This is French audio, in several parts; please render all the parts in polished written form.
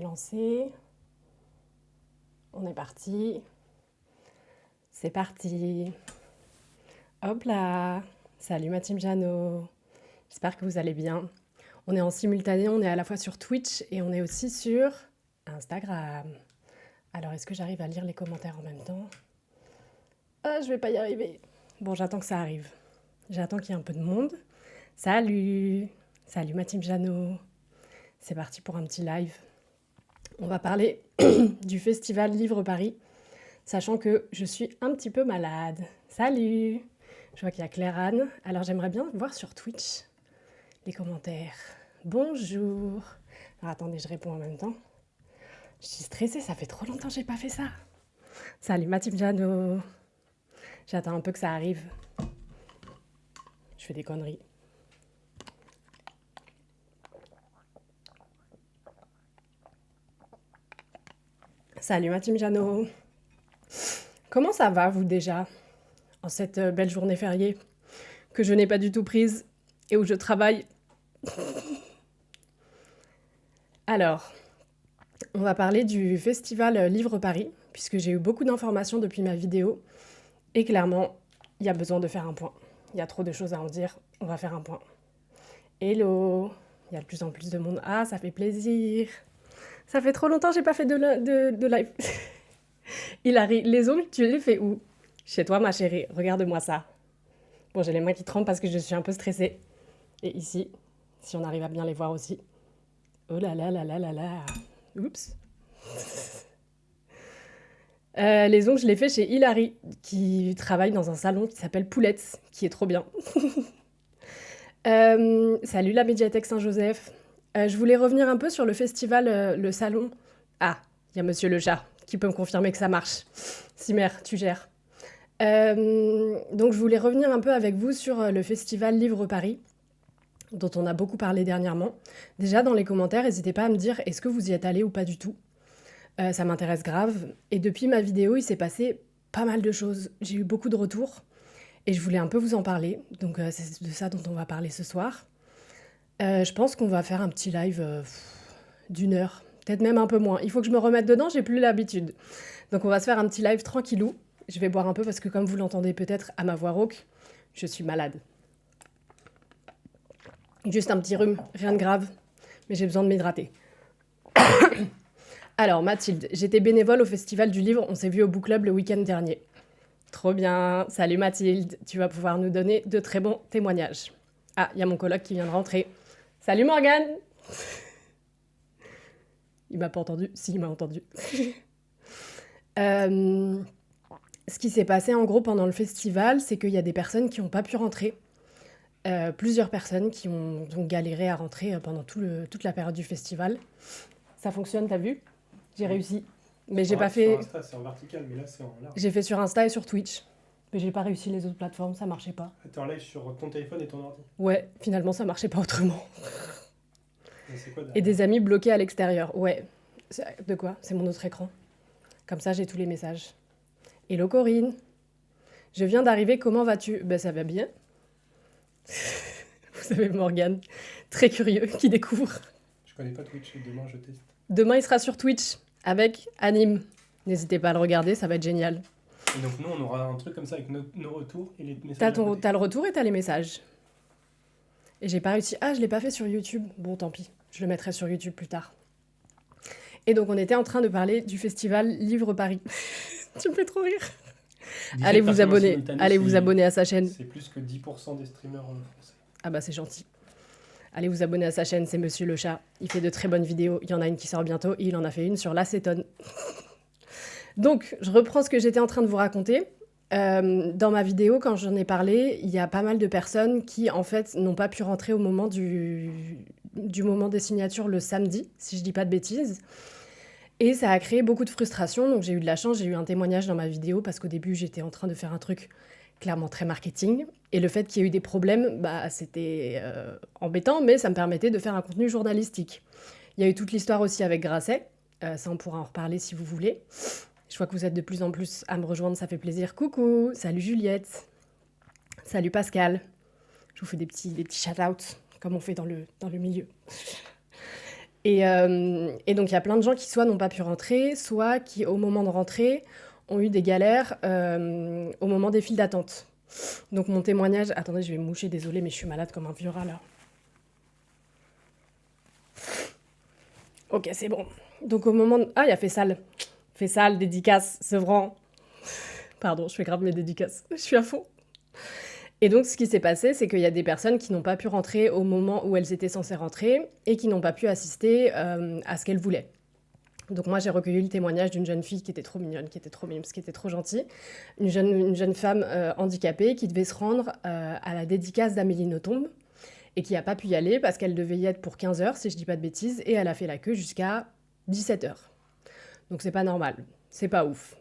lancer. On est parti. C'est parti. Hop là. Salut ma team Jeannot. J'espère que vous allez bien. On est en simultané, on est à la fois sur Twitch et on est aussi sur Instagram. Alors, est-ce que j'arrive à lire les commentaires en même temps? Ah, je vais pas y arriver. Bon, j'attends que ça arrive. J'attends qu'il y ait un peu de monde. Salut. Salut ma team Jeannot. C'est parti pour un petit live. On va parler du festival Livre Paris, sachant que je suis un petit peu malade. Salut. Je vois qu'il y a Claire-Anne. Alors, j'aimerais bien voir sur Twitch les commentaires. Bonjour. Alors, attendez, je réponds en même temps. Je suis stressée, ça fait trop longtemps que j'ai pas fait ça. Salut ma team Jeannot. J'attends un peu que ça arrive. Je fais des conneries. Salut ma team Jeannot. Comment ça va vous déjà en cette belle journée fériée que je n'ai pas du tout prise et où je travaille? Alors, on va parler du festival Livre Paris, puisque j'ai eu beaucoup d'informations depuis ma vidéo. Et clairement, il y a besoin de faire un point. Il y a trop de choses à en dire, on va faire un point. Hello. Il y a de plus en plus de monde. Ah, ça fait plaisir. Ça fait trop longtemps que j'ai pas fait de live. Hilary, les ongles, tu les fais où? Chez toi, ma chérie. Regarde-moi ça. Bon, j'ai les mains qui tremblent parce que je suis un peu stressée. Et ici, si on arrive à bien les voir aussi. Oh là là là là là là. Oups. Les ongles, je les fais chez Hilary, qui travaille dans un salon qui s'appelle Poulettes, qui est trop bien. Salut la médiathèque Saint-Joseph. Je voulais revenir un peu sur le festival, le salon. Ah, il y a monsieur le chat qui peut me confirmer que ça marche. Simer, tu gères. Donc je voulais revenir un peu avec vous sur le festival Livre Paris, dont on a beaucoup parlé dernièrement. Déjà dans les commentaires, n'hésitez pas à me dire est-ce que vous y êtes allé ou pas du tout. Ça m'intéresse grave. Et depuis ma vidéo, il s'est passé pas mal de choses. J'ai eu beaucoup de retours et je voulais un peu vous en parler. Donc c'est de ça dont on va parler ce soir. Je pense qu'on va faire un petit live d'une heure, peut-être même un peu moins. Il faut que je me remette dedans, j'ai plus l'habitude. Donc on va se faire un petit live tranquillou. Je vais boire un peu parce que comme vous l'entendez peut-être à ma voix rauque, je suis malade. Juste un petit rhume, rien de grave, mais j'ai besoin de m'hydrater. Alors Mathilde, j'étais bénévole au Festival du Livre, on s'est vu au Book Club le week-end dernier. Trop bien, salut Mathilde, tu vas pouvoir nous donner de très bons témoignages. Ah, il y a mon coloc qui vient de rentrer. Salut Morgane. Il m'a pas entendu? Si, il m'a entendu. Ce qui s'est passé en gros pendant le festival, c'est qu'il y a des personnes qui n'ont pas pu rentrer. Plusieurs personnes qui ont donc galéré à rentrer pendant toute la période du festival. Ça fonctionne, t'as vu? J'ai réussi. Mais j'ai pas fait... Sur Insta, c'est en vertical, mais là, c'est en large. J'ai fait sur Insta et sur Twitch. Mais j'ai pas réussi les autres plateformes, ça marchait pas. T'es en live sur ton téléphone et ton ordi. Ouais, finalement, ça marchait pas autrement. Mais c'est quoi Et derrière? des amis bloqués à l'extérieur. Ouais. De quoi? C'est mon autre écran. Comme ça, j'ai tous les messages. Hello Corinne. Je viens d'arriver, comment vas-tu? Ben ça va bien. Vous savez Morgane, très curieux, qui découvre. Je connais pas Twitch, demain je teste. Demain, il sera sur Twitch avec Anime. N'hésitez pas à le regarder, ça va être génial. Et donc nous, on aura un truc comme ça avec nos retours et les messages. T'as le retour et t'as les messages. Et j'ai pas réussi. Ah, je l'ai pas fait sur YouTube. Bon, tant pis. Je le mettrai sur YouTube plus tard. Et donc, on était en train de parler du festival Livre Paris. Tu me fais trop rire. Allez vous abonner. Allez vous abonner à sa chaîne. C'est plus que 10% des streamers français. Ah bah c'est gentil. Allez vous abonner à sa chaîne, c'est Monsieur le Chat. Il fait de très bonnes vidéos. Il y en a une qui sort bientôt et il en a fait une sur l'acétone. Donc, je reprends ce que j'étais en train de vous raconter. Dans ma vidéo, quand j'en ai parlé, il y a pas mal de personnes qui, en fait, n'ont pas pu rentrer au moment du moment des signatures le samedi, si je dis pas de bêtises. Et ça a créé beaucoup de frustration. Donc, j'ai eu de la chance, j'ai eu un témoignage dans ma vidéo parce qu'au début, j'étais en train de faire un truc clairement très marketing. Et le fait qu'il y ait eu des problèmes, bah, c'était embêtant, mais ça me permettait de faire un contenu journalistique. Il y a eu toute l'histoire aussi avec Grasset. Ça, on pourra en reparler si vous voulez. Je vois que vous êtes de plus en plus à me rejoindre, ça fait plaisir. Coucou, salut Juliette, salut Pascal. Je vous fais des petits shout-outs, comme on fait dans le milieu. Et donc, il y a plein de gens qui soit n'ont pas pu rentrer, soit qui, au moment de rentrer, ont eu des galères au moment des files d'attente. Donc, mon témoignage... Attendez, je vais me moucher, désolée, mais je suis malade comme un vieux rat, là. Ok, c'est bon. Donc, au moment... Ah, il y a Fessal. Fessal, dédicace, Sevran. Pardon, je fais grave mes dédicaces. Je suis à fond. Et donc, ce qui s'est passé, c'est qu'il y a des personnes qui n'ont pas pu rentrer au moment où elles étaient censées rentrer et qui n'ont pas pu assister à ce qu'elles voulaient. Donc moi, j'ai recueilli le témoignage d'une jeune fille qui était trop mignonne, qui était trop mignonne, qui était trop gentille. Une jeune femme handicapée qui devait se rendre à la dédicace d'Amélie Nothomb et qui n'a pas pu y aller parce qu'elle devait y être pour 15 heures, si je dis pas de bêtises, et elle a fait la queue jusqu'à 17 heures. Donc c'est pas normal, c'est pas ouf.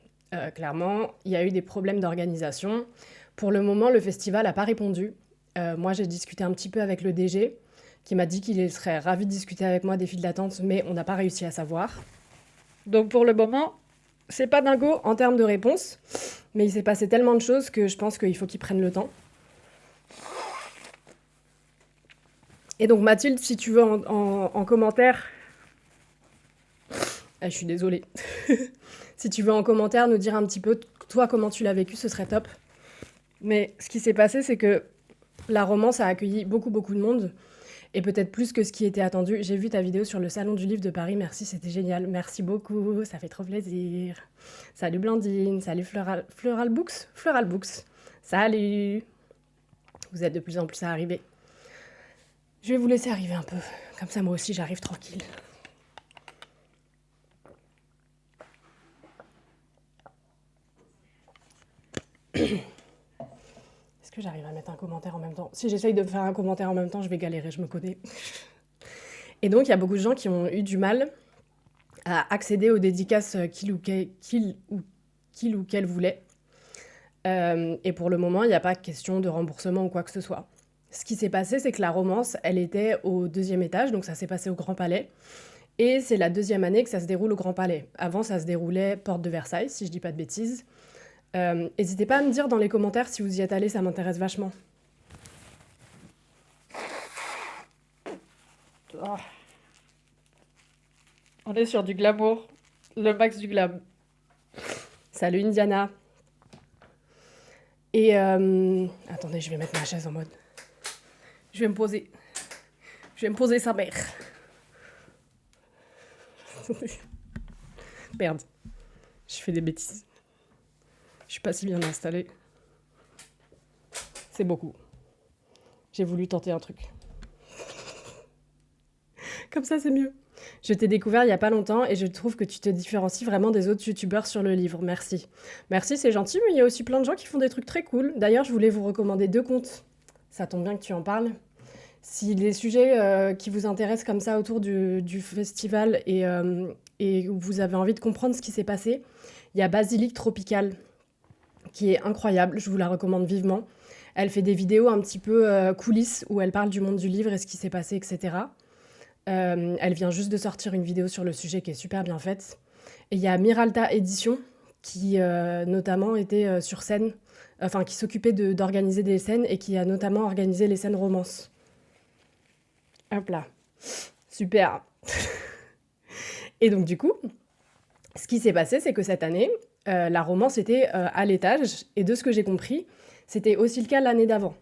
Clairement, il y a eu des problèmes d'organisation. Pour le moment, le festival n'a pas répondu. Moi, j'ai discuté un petit peu avec le DG, qui m'a dit qu'il serait ravi de discuter avec moi des files d'attente, mais on n'a pas réussi à savoir. Donc pour le moment, c'est pas dingo en termes de réponse, mais il s'est passé tellement de choses que je pense qu'il faut qu'ils prennent le temps. Et donc Mathilde, si tu veux en commentaire... Ah, je suis désolée. Si tu veux en commentaire nous dire un petit peu, toi, comment tu l'as vécu, ce serait top. Mais ce qui s'est passé, c'est que la romance a accueilli beaucoup, beaucoup de monde, et peut-être plus que ce qui était attendu. J'ai vu ta vidéo sur le Salon du Livre de Paris, merci, c'était génial. Merci beaucoup, ça fait trop plaisir. Salut Blandine, salut Floral Books. Salut. Vous êtes de plus en plus à arriver. Je vais vous laisser arriver un peu, comme ça moi aussi j'arrive tranquille. Est-ce que j'arrive à mettre un commentaire en même temps? Si j'essaye de faire un commentaire en même temps, je vais galérer, je me connais. Et donc, il y a beaucoup de gens qui ont eu du mal à accéder aux dédicaces qu'il ou qu'elle voulait. Et pour le moment, il n'y a pas question de remboursement ou quoi que ce soit. Ce qui s'est passé, c'est que la romance, elle était au 2e étage, donc ça s'est passé au Grand Palais. Et c'est la 2e année que ça se déroule au Grand Palais. Avant, ça se déroulait porte de Versailles, si je dis pas de bêtises. N'hésitez pas à me dire dans les commentaires si vous y êtes allés, ça m'intéresse vachement. Oh. On est sur du glamour, le max du glam. Salut Indiana. Et attendez, je vais mettre ma chaise en mode. Je vais me poser. Je vais me poser sa mère. Merde. Je fais des bêtises. Je suis pas si bien installée. C'est beaucoup. J'ai voulu tenter un truc. Comme ça, c'est mieux. Je t'ai découvert il y a pas longtemps et je trouve que tu te différencies vraiment des autres youtubeurs sur le livre. Merci. Merci, c'est gentil, mais il y a aussi plein de gens qui font des trucs très cool. D'ailleurs, je voulais vous recommander 2 comptes. Ça tombe bien que tu en parles. Si les sujets qui vous intéressent comme ça autour du festival et où vous avez envie de comprendre ce qui s'est passé, il y a Basilic Tropical, qui est incroyable, je vous la recommande vivement. Elle fait des vidéos un petit peu coulisses où elle parle du monde du livre et ce qui s'est passé, etc. Elle vient juste de sortir une vidéo sur le sujet qui est super bien faite. Et il y a Miralta Édition qui notamment était sur scène, enfin qui s'occupait d'organiser des scènes et qui a notamment organisé les scènes romance. Hop là. Super. Et donc du coup, ce qui s'est passé, c'est que cette année, la romance était à l'étage. Et de ce que j'ai compris, c'était aussi le cas l'année d'avant.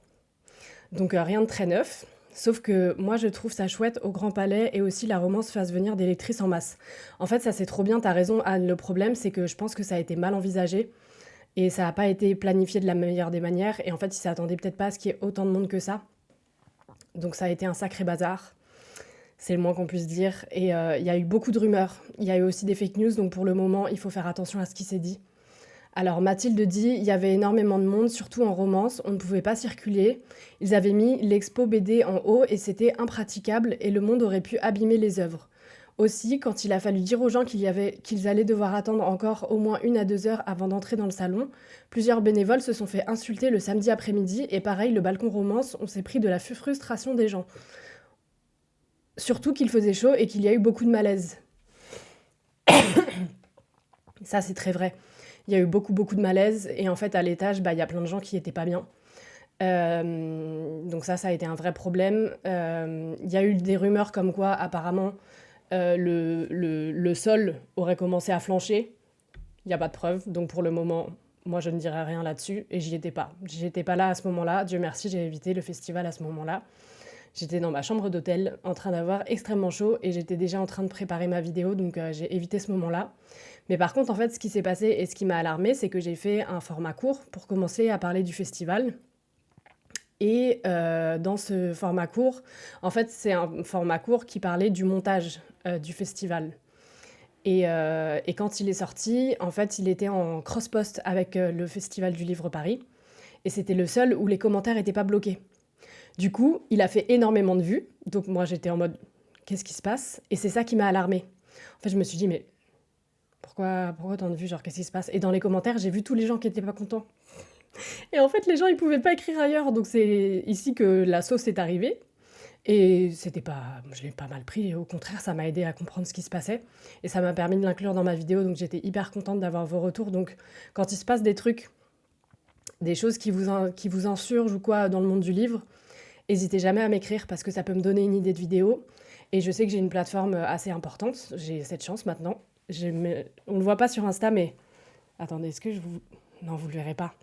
Donc rien de très neuf. Sauf que moi, je trouve ça chouette au Grand Palais et aussi la romance fasse venir des lectrices en masse. En fait, ça c'est trop bien, t'as raison Anne. Le problème, c'est que je pense que ça a été mal envisagé et ça n'a pas été planifié de la meilleure des manières. Et en fait, ils s'attendaient peut-être pas à ce qu'il y ait autant de monde que ça. Donc ça a été un sacré bazar. C'est le moins qu'on puisse dire. Et il y a eu beaucoup de rumeurs. Il y a eu aussi des fake news, donc pour le moment, il faut faire attention à ce qui s'est dit. Alors Mathilde dit, il y avait énormément de monde, surtout en romance, on ne pouvait pas circuler. Ils avaient mis l'expo BD en haut et c'était impraticable et le monde aurait pu abîmer les œuvres. Aussi, quand il a fallu dire aux gens qu'ils allaient devoir attendre encore au moins 1 à 2 heures avant d'entrer dans le salon, plusieurs bénévoles se sont fait insulter le samedi après-midi et pareil, le balcon romance, on s'est pris de la frustration des gens. Surtout qu'il faisait chaud et qu'il y a eu beaucoup de malaise. Ça, c'est très vrai. Il y a eu beaucoup de malaise et en fait, à l'étage, il y a plein de gens qui étaient pas bien. Donc ça a été un vrai problème. Il y a eu des rumeurs comme quoi, apparemment, le sol aurait commencé à flancher. Il n'y a pas de preuve, donc pour le moment, moi je ne dirais rien là-dessus, et j'y étais pas. J'y étais pas là à ce moment-là, Dieu merci, j'ai évité le festival à ce moment-là. J'étais dans ma chambre d'hôtel, en train d'avoir extrêmement chaud, et j'étais déjà en train de préparer ma vidéo, donc j'ai évité ce moment-là. Mais par contre, en fait, ce qui s'est passé et ce qui m'a alarmée, c'est que j'ai fait un format court pour commencer à parler du festival. Et dans ce format court, en fait, c'est un format court qui parlait du montage du festival. Et quand il est sorti, en fait, il était en cross-post avec le Festival du Livre Paris. Et c'était le seul où les commentaires n'étaient pas bloqués. Du coup, il a fait énormément de vues. Donc moi, j'étais en mode, qu'est-ce qui se passe? Et c'est ça qui m'a alarmée. En fait, je me suis dit, mais pourquoi tant de vues? Genre, qu'est-ce qui se passe? Et dans les commentaires, j'ai vu tous les gens qui n'étaient pas contents. Et en fait, les gens, ils pouvaient pas écrire ailleurs. Donc c'est ici que la sauce est arrivée. Et c'était pas, je l'ai pas mal pris, au contraire, ça m'a aidé à comprendre ce qui se passait. Et ça m'a permis de l'inclure dans ma vidéo, donc j'étais hyper contente d'avoir vos retours. Donc quand il se passe des trucs, des choses qui vous insurgent ou quoi dans le monde du livre, n'hésitez jamais à m'écrire parce que ça peut me donner une idée de vidéo. Et je sais que j'ai une plateforme assez importante, j'ai cette chance maintenant. On ne le voit pas sur Insta, mais attendez, est-ce que je vous... Non, vous le verrez pas.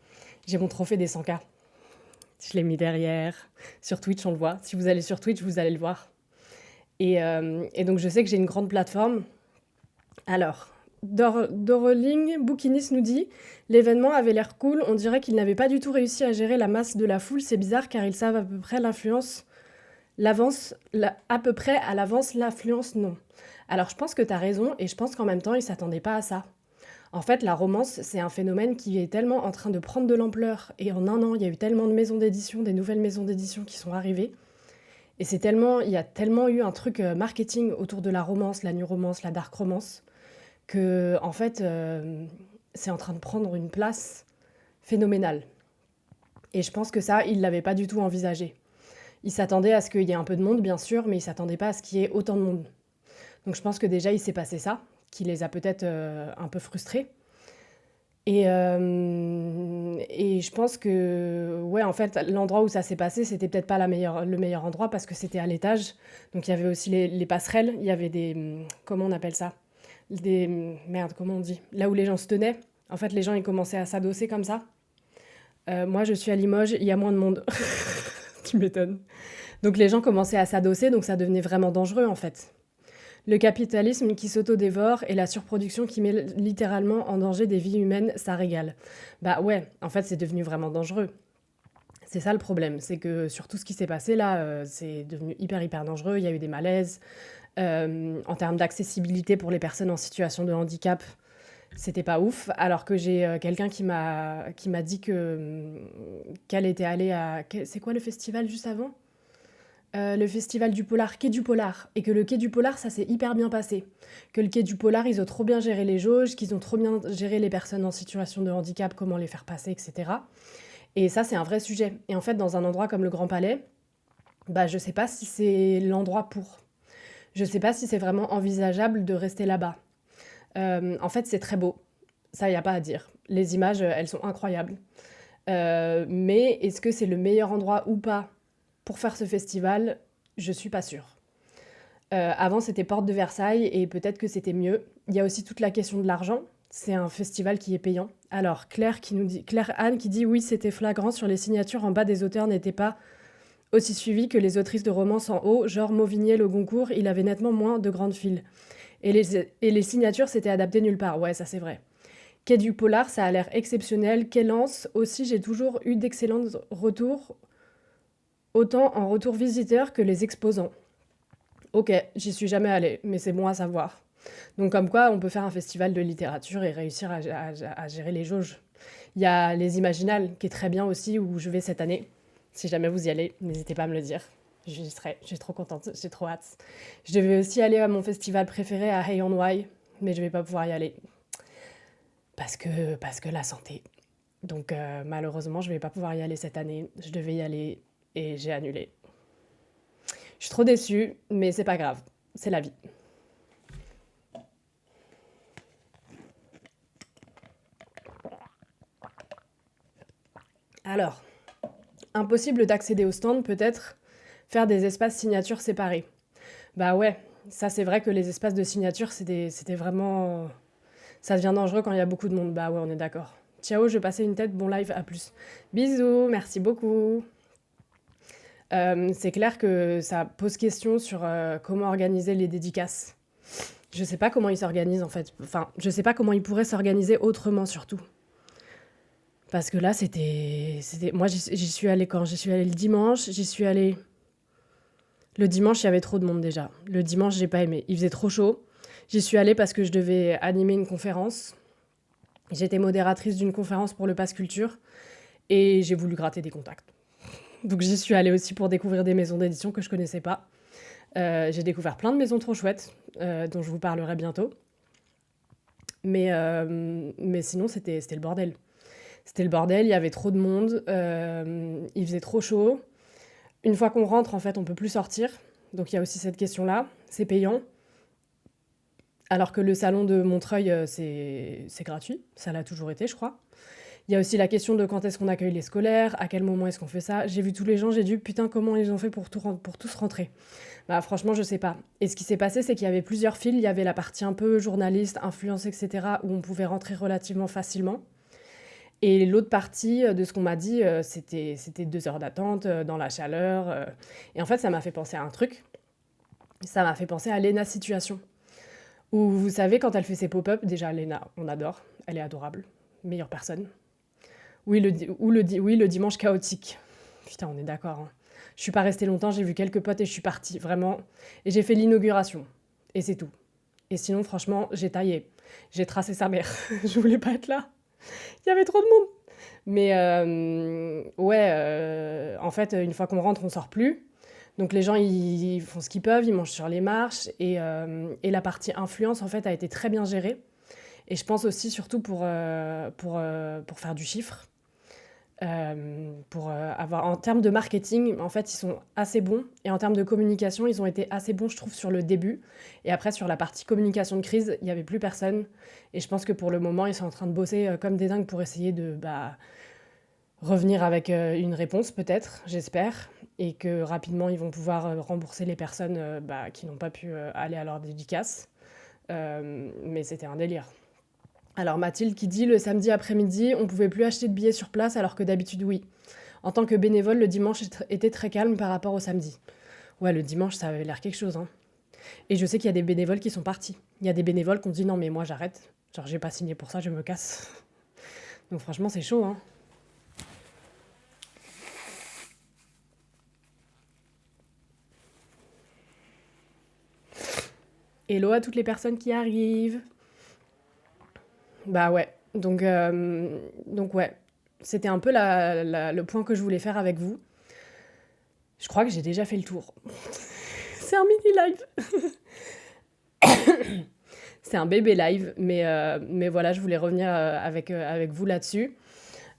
J'ai mon trophée des 100K. Je l'ai mis derrière. Sur Twitch, on le voit. Si vous allez sur Twitch, vous allez le voir. Et donc, je sais que j'ai une grande plateforme. Alors, Doroling Boukinis nous dit « L'événement avait l'air cool. On dirait qu'ils n'avaient pas du tout réussi à gérer la masse de la foule. C'est bizarre car ils savent à peu près à peu près à l'avance l'influence, non. » Alors, je pense que tu as raison et je pense qu'en même temps, ils ne s'attendaient pas à ça. En fait, la romance, c'est un phénomène qui est tellement en train de prendre de l'ampleur. Et en un an, il y a eu tellement de maisons d'édition, des nouvelles maisons d'édition qui sont arrivées. Et il y a tellement eu un truc marketing autour de la romance, la new romance, la dark romance, que, en fait, c'est en train de prendre une place phénoménale. Et je pense que ça, ils ne l'avaient pas du tout envisagé. Ils s'attendaient à ce qu'il y ait un peu de monde, bien sûr, mais ils ne s'attendaient pas à ce qu'il y ait autant de monde. Donc je pense que déjà, il s'est passé ça, qui les a peut-être un peu frustrés. Et je pense que, ouais, en fait, l'endroit où ça s'est passé, c'était peut-être pas le meilleur endroit parce que c'était à l'étage. Donc il y avait aussi les passerelles, il y avait des, comment on appelle ça? Merde, comment on dit? Là où les gens se tenaient. En fait, les gens, ils commençaient à s'adosser comme ça. Moi, je suis à Limoges, il y a moins de monde. Tu m'étonnes. Donc les gens commençaient à s'adosser, donc ça devenait vraiment dangereux, en fait. Le capitalisme qui s'auto-dévore et la surproduction qui met littéralement en danger des vies humaines, ça régale. Bah ouais, en fait, c'est devenu vraiment dangereux. C'est ça le problème, c'est que sur tout ce qui s'est passé là, c'est devenu hyper dangereux. Il y a eu des malaises. En termes d'accessibilité pour les personnes en situation de handicap, c'était pas ouf. Alors que j'ai quelqu'un qui m'a dit qu'elle était allée à... C'est quoi le festival juste avant? Le festival du Polar, Quai du Polar, et que le Quai du Polar, ça s'est hyper bien passé. Que le Quai du Polar, ils ont trop bien géré les jauges, qu'ils ont trop bien géré les personnes en situation de handicap, comment les faire passer, etc. Et ça, c'est un vrai sujet. Et en fait, dans un endroit comme le Grand Palais, bah, je sais pas si c'est l'endroit pour. Je sais pas si c'est vraiment envisageable de rester là-bas. En fait, c'est très beau. Ça, y a pas à dire. Les images, elles sont incroyables. Mais est-ce que c'est le meilleur endroit ou pas pour faire ce festival? Je suis pas sûre. Avant, c'était Porte de Versailles et peut-être que c'était mieux. Il y a aussi toute la question de l'argent. C'est un festival qui est payant. Alors, Claire Anne qui dit « Oui, c'était flagrant sur les signatures en bas des auteurs n'étaient pas aussi suivies que les autrices de romance en haut, genre Mauvignier, Le Goncourt, il avait nettement moins de grandes files. Et les signatures s'étaient adaptées nulle part. » Ouais, ça c'est vrai. Quai du Polar, ça a l'air exceptionnel. Quai Lens, aussi, j'ai toujours eu d'excellents retours, autant en retour visiteur que les exposants. Ok, j'y suis jamais allée, mais c'est bon à savoir. Donc comme quoi, on peut faire un festival de littérature et réussir à gérer les jauges. Il y a les Imaginales, qui est très bien aussi, où je vais cette année. Si jamais vous y allez, n'hésitez pas à me le dire. J'y serai, je suis trop contente, j'ai trop hâte. Je devais aussi aller à mon festival préféré à Hay on Wye, mais je vais pas pouvoir y aller. Parce que la santé. Donc malheureusement, je vais pas pouvoir y aller cette année. Je devais y aller et j'ai annulé. Je suis trop déçue, mais c'est pas grave. C'est la vie. Alors, impossible d'accéder au stand, peut-être faire des espaces signatures séparés. Bah ouais, Ça, c'est vrai que les espaces de signature, c'était vraiment... Ça devient dangereux quand il y a beaucoup de monde. Bah ouais, on est d'accord. Ciao, je passais une tête, bon live, à plus. Bisous, merci beaucoup. C'est clair que ça pose question sur comment organiser les dédicaces. Je sais pas comment ils s'organisent en fait. Enfin, je sais pas comment ils pourraient s'organiser autrement surtout. Parce que là, moi, j'y suis allée quand? J'y suis allée le dimanche. J'y suis allée... Le dimanche, il y avait trop de monde déjà. Le dimanche, j'ai pas aimé. Il faisait trop chaud. J'y suis allée parce que je devais animer une conférence. J'étais modératrice d'une conférence pour le Pass Culture. Et j'ai voulu gratter des contacts. Donc j'y suis allée aussi pour découvrir des maisons d'édition que je connaissais pas. J'ai découvert plein de maisons trop chouettes, dont je vous parlerai bientôt. Mais sinon, c'était le bordel. C'était le bordel, il y avait trop de monde, il faisait trop chaud. Une fois qu'on rentre, en fait, on peut plus sortir. Donc il y a aussi cette question-là. C'est payant. Alors que le salon de Montreuil, c'est gratuit. Ça l'a toujours été, je crois. Il y a aussi la question de quand est-ce qu'on accueille les scolaires, à quel moment est-ce qu'on fait ça. J'ai vu tous les gens, j'ai dit putain, comment ils ont fait pour tous rentrer. Bah franchement, je sais pas. Et ce qui s'est passé, c'est qu'il y avait plusieurs files. Il y avait la partie un peu journaliste, influence, etc., où on pouvait rentrer relativement facilement. Et l'autre partie, de ce qu'on m'a dit, c'était 2 heures d'attente, dans la chaleur. Et en fait, ça m'a fait penser à un truc. Ça m'a fait penser à Léna Situation. Où vous savez, quand elle fait ses pop-up, déjà Léna, on adore. Elle est adorable. Meilleure personne. Oui, le dimanche chaotique. Putain, on est d'accord. Hein. Je suis pas restée longtemps, j'ai vu quelques potes et je suis partie, vraiment. Et j'ai fait l'inauguration. Et c'est tout. Et sinon, franchement, j'ai taillé. J'ai tracé sa mère. Je voulais pas être là. Il y avait trop de monde. Mais ouais, en fait, une fois qu'on rentre, on sort plus. Donc les gens, ils font ce qu'ils peuvent, ils mangent sur les marches. Et la partie influence, en fait, a été très bien gérée. Et je pense aussi, surtout pour faire du chiffre. Pour avoir en termes de marketing, en fait, ils sont assez bons. Et en termes de communication, ils ont été assez bons, je trouve, sur le début. Et après, sur la partie communication de crise, il n'y avait plus personne. Et je pense que pour le moment, ils sont en train de bosser comme des dingues pour essayer de revenir avec une réponse, peut-être, j'espère. Et que rapidement, ils vont pouvoir rembourser les personnes qui n'ont pas pu aller à leur dédicace. Mais c'était un délire. Alors Mathilde qui dit le samedi après-midi, on pouvait plus acheter de billets sur place alors que d'habitude oui. En tant que bénévole, le dimanche était très calme par rapport au samedi. Ouais, le dimanche, ça avait l'air quelque chose. Hein. Et je sais qu'il y a des bénévoles qui sont partis. Il y a des bénévoles qui ont dit non mais moi j'arrête. Genre j'ai pas signé pour ça, je me casse. Donc franchement c'est chaud. Hein. Hello à toutes les personnes qui arrivent. Bah ouais. Donc ouais. C'était un peu le point que je voulais faire avec vous. Je crois que j'ai déjà fait le tour. C'est un mini live. C'est un bébé live, mais voilà, je voulais revenir avec vous là-dessus.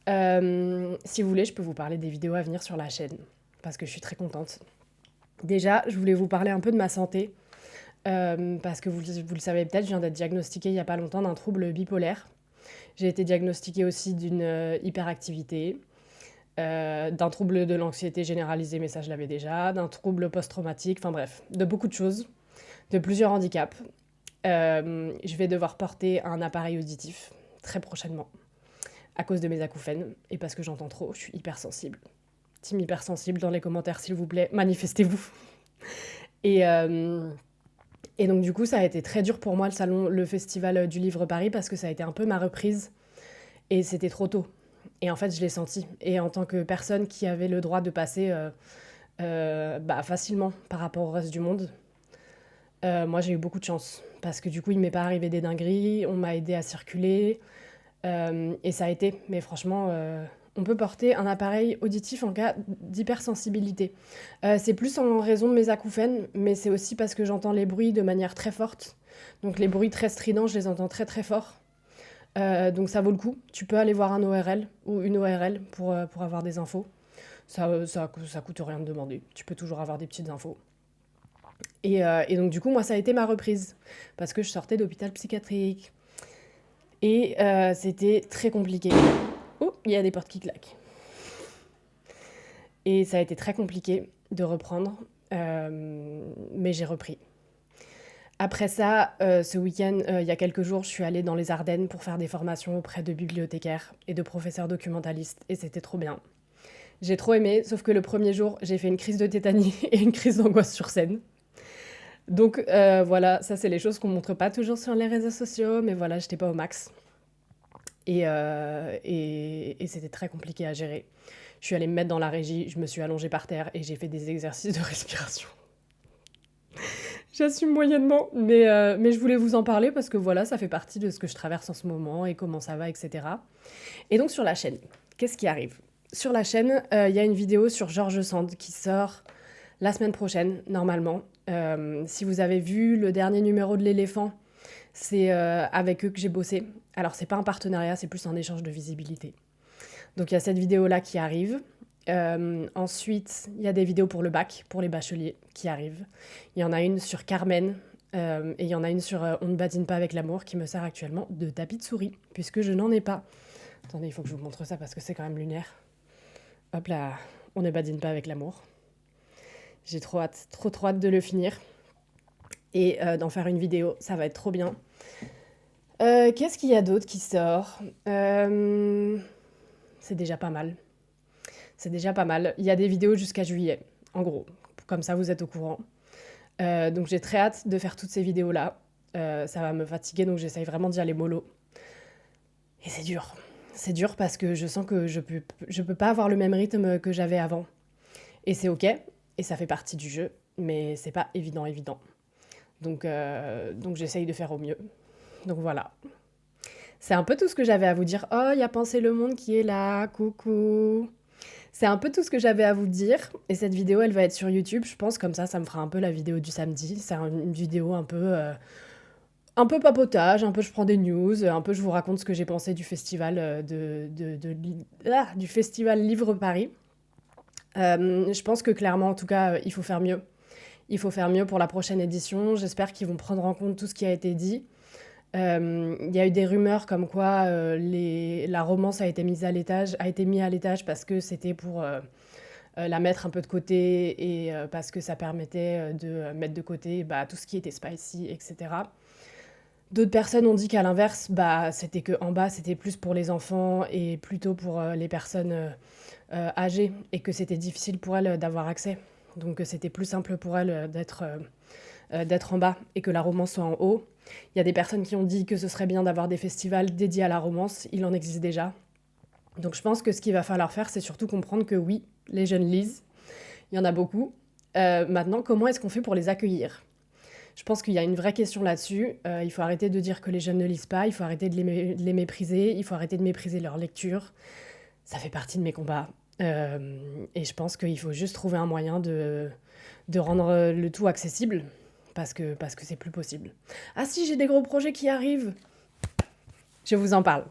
Si vous voulez, je peux vous parler des vidéos à venir sur la chaîne, parce que je suis très contente. Déjà, je voulais vous parler un peu de ma santé, parce que vous le savez peut-être, je viens d'être diagnostiquée il n'y a pas longtemps d'un trouble bipolaire. J'ai été diagnostiquée aussi d'une hyperactivité, d'un trouble de l'anxiété généralisée, mais ça je l'avais déjà, d'un trouble post-traumatique, enfin bref, de beaucoup de choses, de plusieurs handicaps. Je vais devoir porter un appareil auditif très prochainement à cause de mes acouphènes et parce que j'entends trop, je suis hypersensible. Team hypersensible dans les commentaires s'il vous plaît, manifestez-vous. Et, et donc du coup ça a été très dur pour moi le festival du livre Paris parce que ça a été un peu ma reprise et c'était trop tôt. Et en fait je l'ai senti. Et en tant que personne qui avait le droit de passer facilement par rapport au reste du monde, moi j'ai eu beaucoup de chance parce que du coup il m'est pas arrivé des dingueries, on m'a aidé à circuler et ça a été, mais franchement on peut porter un appareil auditif en cas d'hypersensibilité. C'est plus en raison de mes acouphènes, mais c'est aussi parce que j'entends les bruits de manière très forte. Donc les bruits très stridents, je les entends très très fort. Donc ça vaut le coup. Tu peux aller voir un ORL ou une ORL pour avoir des infos. Ça coûte rien de demander. Tu peux toujours avoir des petites infos. Et donc du coup, moi, ça a été ma reprise. Parce que je sortais d'hôpital psychiatrique. Et c'était très compliqué. Oh, il y a des portes qui claquent. Et ça a été très compliqué de reprendre. Mais j'ai repris. Après ça, ce week-end, il y a quelques jours, je suis allée dans les Ardennes pour faire des formations auprès de bibliothécaires et de professeurs documentalistes et c'était trop bien. J'ai trop aimé, sauf que le premier jour, j'ai fait une crise de tétanie et une crise d'angoisse sur scène. Donc voilà, ça c'est les choses qu'on montre pas toujours sur les réseaux sociaux, mais voilà, j'étais pas au max. Et c'était très compliqué à gérer. Je suis allée me mettre dans la régie, je me suis allongée par terre et j'ai fait des exercices de respiration. J'assume moyennement, mais je voulais vous en parler parce que voilà, ça fait partie de ce que je traverse en ce moment et comment ça va, etc. Et donc sur la chaîne, qu'est-ce qui arrive? Sur la chaîne, il y a une vidéo sur George Sand qui sort la semaine prochaine, normalement. Si vous avez vu le dernier numéro de l'éléphant, c'est avec eux que j'ai bossé. Alors c'est pas un partenariat, c'est plus un échange de visibilité. Donc il y a cette vidéo-là qui arrive. Ensuite, il y a des vidéos pour le bac, pour les bacheliers, qui arrivent. Il y en a une sur Carmen, et il y en a une sur On ne badine pas avec l'amour, qui me sert actuellement de tapis de souris, puisque je n'en ai pas. Attendez, il faut que je vous montre ça parce que c'est quand même lunaire. Hop là, On ne badine pas avec l'amour. J'ai trop hâte, trop hâte de le finir. Et d'en faire une vidéo, ça va être trop bien. Qu'est-ce qu'il y a d'autre qui sort? C'est déjà pas mal. C'est déjà pas mal. Il y a des vidéos jusqu'à juillet, en gros. Comme ça, vous êtes au courant. Donc j'ai très hâte de faire toutes ces vidéos-là. Ça va me fatiguer, donc j'essaye vraiment d'y aller mollo. Et c'est dur. C'est dur parce que je sens que je peux pas avoir le même rythme que j'avais avant. Et c'est ok, et ça fait partie du jeu, mais c'est pas évident. Donc j'essaye de faire au mieux. Donc voilà. C'est un peu tout ce que j'avais à vous dire. Oh, il y a Penser le Monde qui est là, coucou. C'est un peu tout ce que j'avais à vous dire. Et cette vidéo, elle va être sur YouTube, je pense. Comme ça me fera un peu la vidéo du samedi. C'est une vidéo un peu papotage, un peu je prends des news, un peu je vous raconte ce que j'ai pensé du festival, du festival Livre Paris. Je pense que clairement, en tout cas, il faut faire mieux. Il faut faire mieux pour la prochaine édition. J'espère qu'ils vont prendre en compte tout ce qui a été dit. Il y a eu des rumeurs comme quoi la romance a été mise à l'étage parce que c'était pour la mettre un peu de côté et parce que ça permettait de mettre de côté tout ce qui était spicy, etc. D'autres personnes ont dit qu'à l'inverse, c'était que en bas, c'était plus pour les enfants et plutôt pour les personnes âgées et que c'était difficile pour elles d'avoir accès. Donc c'était plus simple pour elles d'être en bas et que la romance soit en haut. Il y a des personnes qui ont dit que ce serait bien d'avoir des festivals dédiés à la romance. Il en existe déjà. Donc je pense que ce qu'il va falloir faire, c'est surtout comprendre que oui, les jeunes lisent. Il y en a beaucoup. Maintenant, comment est-ce qu'on fait pour les accueillir ? Je pense qu'il y a une vraie question là-dessus. Il faut arrêter de dire que les jeunes ne lisent pas. Il faut arrêter de les mépriser. Il faut arrêter de mépriser leur lecture. Ça fait partie de mes combats. Et je pense qu'il faut juste trouver un moyen de rendre le tout accessible. Parce que c'est plus possible. Ah si, j'ai des gros projets qui arrivent. Je vous en parle.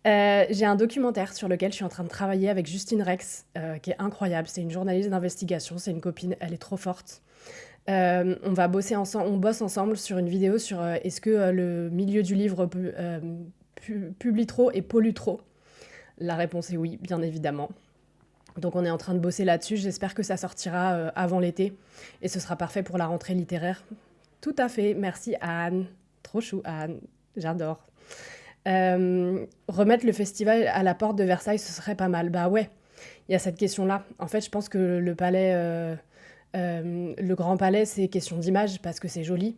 J'ai un documentaire sur lequel je suis en train de travailler avec Justine Rex, qui est incroyable. C'est une journaliste d'investigation, c'est une copine, elle est trop forte. On bosse ensemble sur une vidéo sur est-ce que le milieu du livre publie trop et pollue trop. La réponse est oui, bien évidemment. Donc on est en train de bosser là-dessus, j'espère que ça sortira avant l'été et ce sera parfait pour la rentrée littéraire. Tout à fait, merci Anne. Trop chou Anne, j'adore. Remettre le festival à la porte de Versailles, ce serait pas mal. Bah ouais, il y a cette question-là. En fait, je pense que le palais, le Grand Palais, c'est question d'image parce que c'est joli.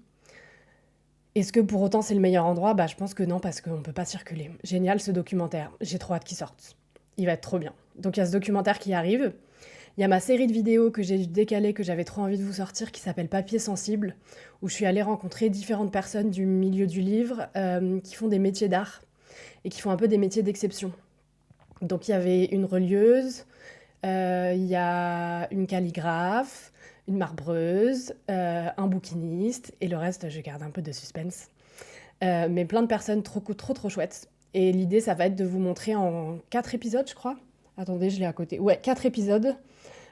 Est-ce que pour autant c'est le meilleur endroit ? Bah je pense que non, parce qu'on peut pas circuler. Génial ce documentaire, j'ai trop hâte qu'il sorte. Il va être trop bien. Donc il y a ce documentaire qui arrive. Il y a ma série de vidéos que j'ai décalée, que j'avais trop envie de vous sortir, qui s'appelle Papier sensible, où je suis allée rencontrer différentes personnes du milieu du livre qui font des métiers d'art et qui font un peu des métiers d'exception. Donc il y avait une relieuse, il y a une calligraphe, une marbreuse, un bouquiniste, et le reste, je garde un peu de suspense. Mais plein de personnes trop chouettes. Et l'idée, ça va être de vous montrer en 4 épisodes, je crois. Attendez, je l'ai à côté. Ouais, 4 épisodes.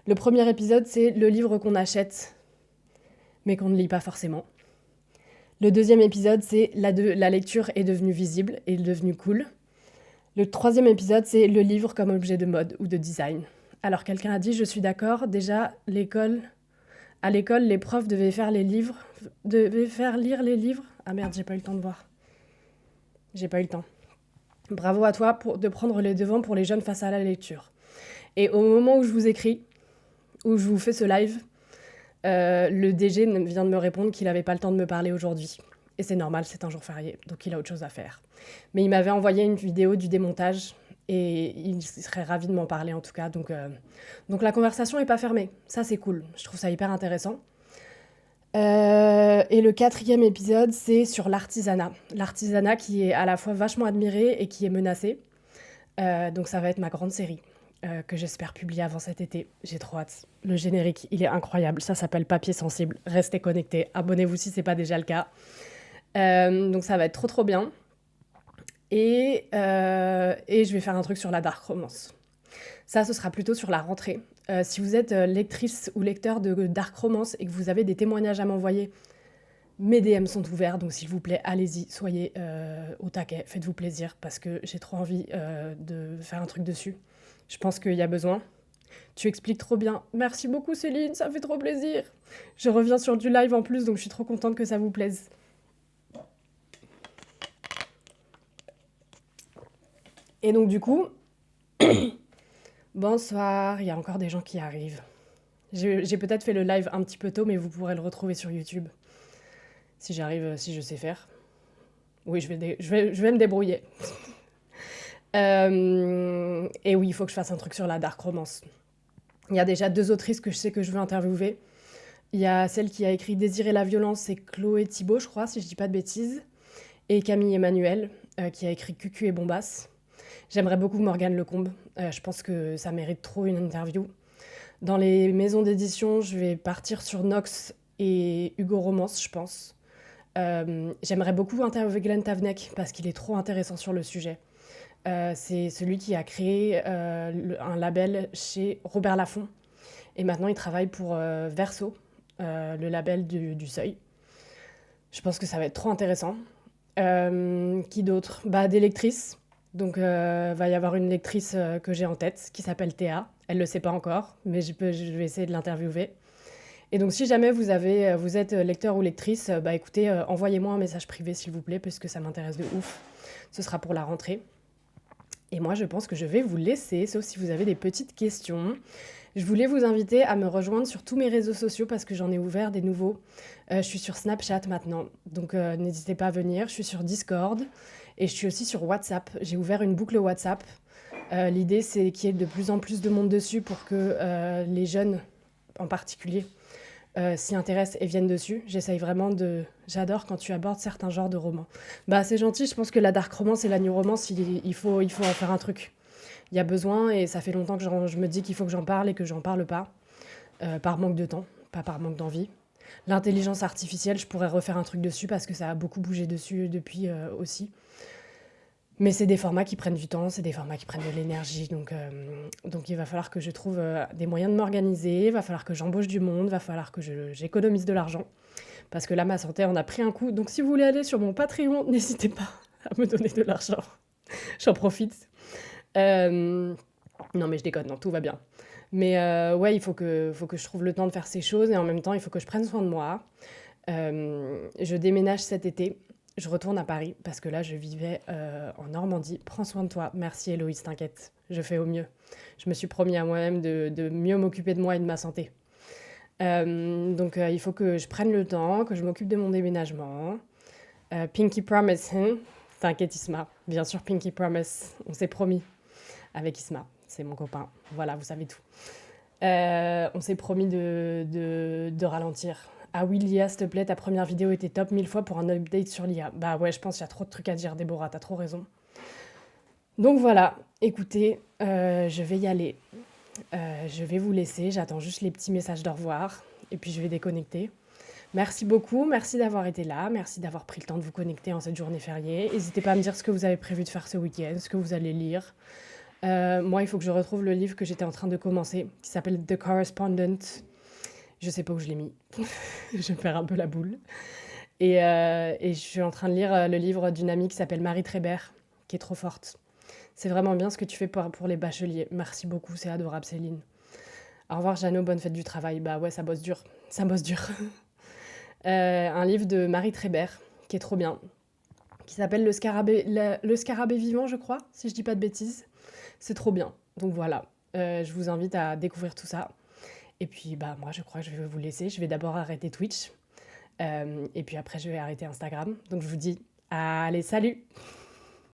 Le premier épisode, c'est le livre qu'on achète, mais qu'on ne lit pas forcément. Le deuxième épisode, c'est la lecture est devenue visible et devenue cool. Le troisième épisode, c'est le livre comme objet de mode ou de design. Alors quelqu'un a dit, je suis d'accord, déjà l'école À l'école, les profs devaient faire lire les livres. Ah merde, j'ai pas eu le temps de voir. J'ai pas eu le temps. Bravo à toi de prendre les devants pour les jeunes face à la lecture. Et au moment où je vous écris, où je vous fais ce live, le DG vient de me répondre qu'il n'avait pas le temps de me parler aujourd'hui. Et c'est normal, c'est un jour férié, donc il a autre chose à faire. Mais il m'avait envoyé une vidéo du démontage et il serait ravi de m'en parler en tout cas. Donc la conversation n'est pas fermée. Ça, c'est cool. Je trouve ça hyper intéressant. Et le 4e épisode, c'est sur l'artisanat. L'artisanat qui est à la fois vachement admiré et qui est menacé. Donc ça va être ma grande série que j'espère publier avant cet été. J'ai trop hâte. Le générique, il est incroyable. Ça s'appelle Papier Sensible. Restez connectés. Abonnez-vous si ce n'est pas déjà le cas. Donc ça va être trop trop bien. Et je vais faire un truc sur la dark romance. Ça, ce sera plutôt sur la rentrée. Si vous êtes lectrice ou lecteur de dark romance et que vous avez des témoignages à m'envoyer, mes DM sont ouverts, donc s'il vous plaît, allez-y, soyez au taquet, faites-vous plaisir, parce que j'ai trop envie de faire un truc dessus. Je pense qu'il y a besoin. Tu expliques trop bien. Merci beaucoup Céline, ça fait trop plaisir. Je reviens sur du live en plus, donc je suis trop contente que ça vous plaise. Et donc du coup, bonsoir, il y a encore des gens qui arrivent. J'ai peut-être fait le live un petit peu tôt, mais vous pourrez le retrouver sur YouTube. Si j'arrive, si je sais faire. Oui, je vais me débrouiller. Et oui, il faut que je fasse un truc sur la dark romance. Il y a déjà 2 autrices que je sais que je veux interviewer. Il y a celle qui a écrit Désirer la violence, c'est Chloé Thibault, je crois, si je dis pas de bêtises. Et Camille Emmanuel, qui a écrit Cucu et Bombasse. J'aimerais beaucoup Morgane Lecombe. Je pense que ça mérite trop une interview. Dans les maisons d'édition, je vais partir sur Nox et Hugo Romance, je pense. J'aimerais beaucoup interviewer Glenn Tavnek parce qu'il est trop intéressant sur le sujet. C'est celui qui a créé un label chez Robert Laffont. Et maintenant, il travaille pour Verso, le label du Seuil. Je pense que ça va être trop intéressant. Qui d'autre ? Des lectrices. Donc, va y avoir une lectrice que j'ai en tête qui s'appelle Théa. Elle ne le sait pas encore, mais je vais essayer de l'interviewer. Et donc, si jamais vous êtes lecteur ou lectrice, écoutez, envoyez-moi un message privé, s'il vous plaît, parce que ça m'intéresse de ouf. Ce sera pour la rentrée. Et moi, je pense que je vais vous laisser, sauf si vous avez des petites questions. Je voulais vous inviter à me rejoindre sur tous mes réseaux sociaux parce que j'en ai ouvert des nouveaux. Je suis sur Snapchat maintenant, donc n'hésitez pas à venir. Je suis sur Discord et je suis aussi sur WhatsApp. J'ai ouvert une boucle WhatsApp. L'idée, c'est qu'il y ait de plus en plus de monde dessus pour que les jeunes, en particulier, s'y intéressent et viennent dessus. J'essaye vraiment de... J'adore quand tu abordes certains genres de romans. C'est gentil, je pense que la dark romance et la new romance, il faut en faire un truc. Il y a besoin et ça fait longtemps que je me dis qu'il faut que j'en parle et que j'en parle pas. Par manque de temps, pas par manque d'envie. L'intelligence artificielle, je pourrais refaire un truc dessus parce que ça a beaucoup bougé dessus depuis aussi. Mais c'est des formats qui prennent du temps, c'est des formats qui prennent de l'énergie. Donc il va falloir que je trouve des moyens de m'organiser, il va falloir que j'embauche du monde, il va falloir que j'économise de l'argent. Parce que là, ma santé en a pris un coup. Donc si vous voulez aller sur mon Patreon, n'hésitez pas à me donner de l'argent. J'en profite. Non mais je déconne, non, tout va bien. Mais ouais, il faut que je trouve le temps de faire ces choses et en même temps, il faut que je prenne soin de moi. Je déménage cet été. Je retourne à Paris parce que là, je vivais en Normandie. Prends soin de toi. Merci Héloïse, t'inquiète. Je fais au mieux. Je me suis promis à moi-même de mieux m'occuper de moi et de ma santé. Donc il faut que je prenne le temps, que je m'occupe de mon déménagement. Pinky Promise, hein. T'inquiète Isma. Bien sûr, Pinky Promise. On s'est promis avec Isma. C'est mon copain. Voilà, vous savez tout. On s'est promis de ralentir. Ah oui, l'IA, s'il te plaît, ta première vidéo était top 1000 fois pour un update sur l'IA. Bah ouais, je pense qu'il y a trop de trucs à dire, Déborah, t'as trop raison. Donc voilà, écoutez, je vais y aller. Je vais vous laisser, j'attends juste les petits messages d'au revoir et puis je vais déconnecter. Merci beaucoup, merci d'avoir été là, merci d'avoir pris le temps de vous connecter en cette journée fériée. N'hésitez pas à me dire ce que vous avez prévu de faire ce week-end, ce que vous allez lire. Moi, il faut que je retrouve le livre que j'étais en train de commencer, qui s'appelle The Correspondent. Je sais pas où je l'ai mis. Je vais me faire un peu la boule. Et je suis en train de lire le livre d'une amie qui s'appelle Marie Trébert, qui est trop forte. C'est vraiment bien ce que tu fais pour les bacheliers. Merci beaucoup, c'est adorable, Céline. Au revoir, Jeannot, bonne fête du travail. Bah ouais, ça bosse dur. ça bosse dur. Un livre de Marie Trébert, qui est trop bien, qui s'appelle Le Scarabée vivant, je crois, si je dis pas de bêtises. C'est trop bien. Donc voilà, je vous invite à découvrir tout ça. Et puis bah moi je crois que je vais vous laisser. Je vais d'abord arrêter Twitch. Et puis après je vais arrêter Instagram. Donc je vous dis, allez, salut!